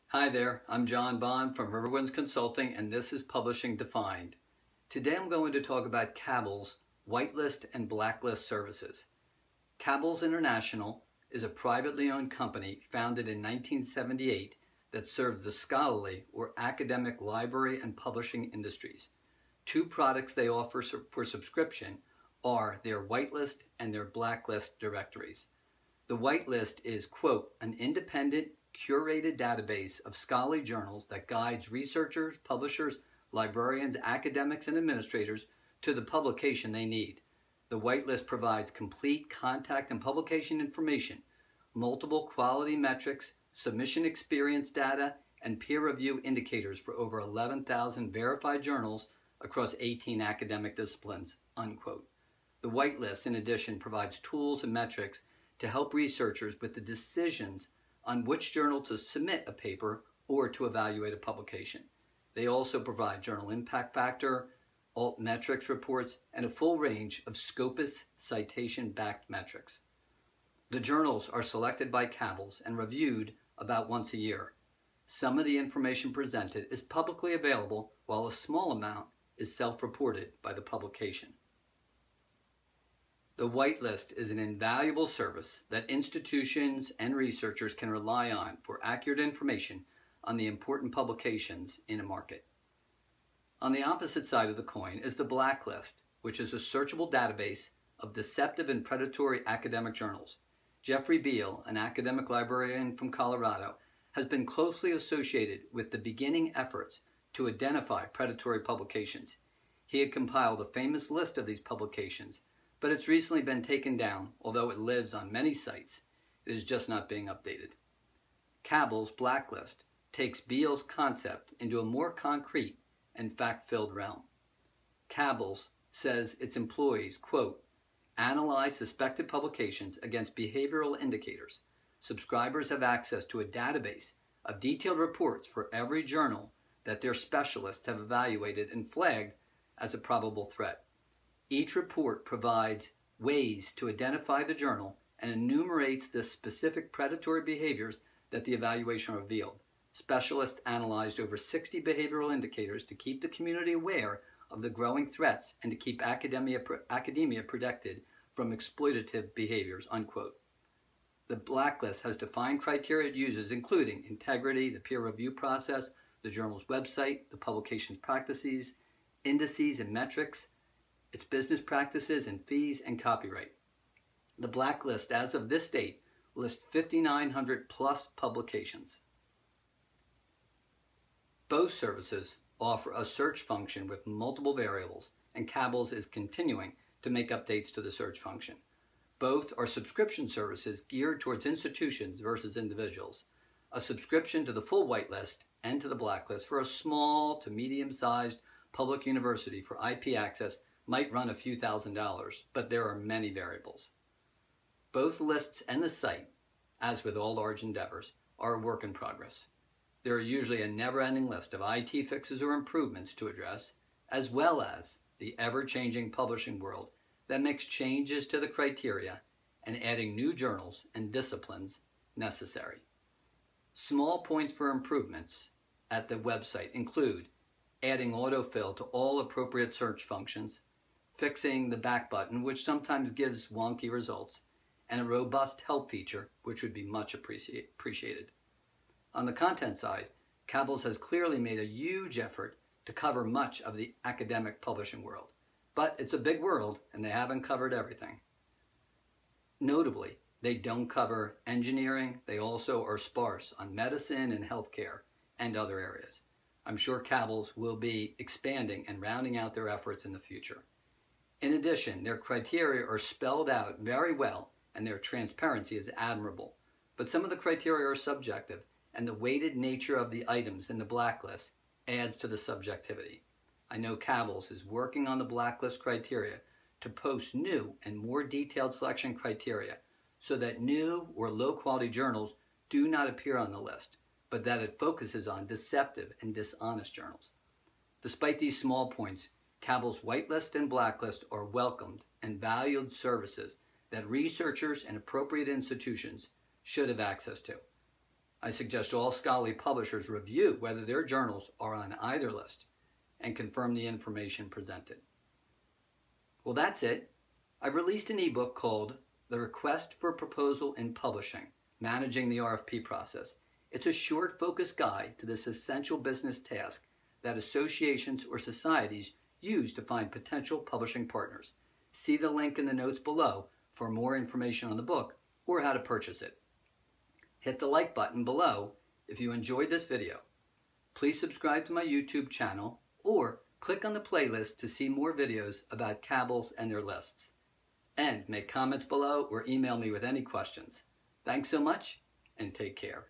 Hi there, I'm John Bond from Riverwinds Consulting, and this is Publishing Defined. Today I'm going to talk about Cabell's Whitelist and Blacklist services. Cabells International is a privately owned company founded in 1978 that serves the scholarly or academic library and publishing industries. Two products they offer for subscription are their Whitelist and their Blacklist directories. The Whitelist is, quote, an independent, curated database of scholarly journals that guides researchers, publishers, librarians, academics, and administrators to the publication they need. The Whitelist provides complete contact and publication information, multiple quality metrics, submission experience data, and peer review indicators for over 11,000 verified journals across 18 academic disciplines, unquote. The Whitelist, in addition, provides tools and metrics to help researchers with the decisions on which journal to submit a paper or to evaluate a publication. They also provide journal impact factor, altmetrics reports, and a full range of Scopus citation-backed metrics. The journals are selected by Cabells and reviewed about once a year. Some of the information presented is publicly available, while a small amount is self-reported by the publication. The Whitelist is an invaluable service that institutions and researchers can rely on for accurate information on the important publications in a market. On the opposite side of the coin is the Blacklist, which is a searchable database of deceptive and predatory academic journals. Jeffrey Beal, an academic librarian from Colorado, has been closely associated with the beginning efforts to identify predatory publications. He had compiled a famous list of these publications, but it's recently been taken down, although it lives on many sites. It is just not being updated. Cabell's Blacklist takes Beal's concept into a more concrete and fact-filled realm. Cabell's says its employees, quote, analyze suspected publications against behavioral indicators. Subscribers have access to a database of detailed reports for every journal that their specialists have evaluated and flagged as a probable threat. Each report provides ways to identify the journal and enumerates the specific predatory behaviors that the evaluation revealed. Specialists analyzed over 60 behavioral indicators to keep the community aware of the growing threats and to keep academia protected from exploitative behaviors, unquote. The Blacklist has defined criteria it uses, including integrity, the peer review process, the journal's website, the publication's practices, indices and metrics, its business practices and fees, and copyright. The Blacklist, as of this date, lists 5,900 plus publications. Both services offer a search function with multiple variables, and Cabells is continuing to make updates to the search function. Both are subscription services geared towards institutions versus individuals. A subscription to the full Whitelist and to the Blacklist for a small to medium-sized public university for IP access might run a few $1,000s, but there are many variables. Both lists and the site, as with all large endeavors, are a work in progress. There are usually a never-ending list of IT fixes or improvements to address, as well as the ever-changing publishing world that makes changes to the criteria and adding new journals and disciplines necessary. Small points for improvements at the website include adding autofill to all appropriate search functions, fixing the back button, which sometimes gives wonky results, and a robust help feature, which would be much appreciated. On the content side, Cabells has clearly made a huge effort to cover much of the academic publishing world, but it's a big world and they haven't covered everything. Notably, they don't cover engineering. They also are sparse on medicine and healthcare and other areas. I'm sure Cabells will be expanding and rounding out their efforts in the future. In addition, their criteria are spelled out very well and their transparency is admirable. But some of the criteria are subjective, and the weighted nature of the items in the Blacklist adds to the subjectivity. I know Cabells is working on the Blacklist criteria to post new and more detailed selection criteria so that new or low-quality journals do not appear on the list, but that it focuses on deceptive and dishonest journals. Despite these small points, Cabell's Whitelist and Blacklist are welcomed and valued services that researchers and appropriate institutions should have access to. I suggest all scholarly publishers review whether their journals are on either list and confirm the information presented. Well, that's it. I've released an ebook called The Request for Proposal in Publishing, Managing the RFP Process. It's a short, focused guide to this essential business task that associations or societies use to find potential publishing partners. See the link in the notes below for more information on the book or how to purchase it. Hit the like button below if you enjoyed this video. Please subscribe to my YouTube channel or click on the playlist to see more videos about Cabells and their lists. And make comments below or email me with any questions. Thanks so much and take care.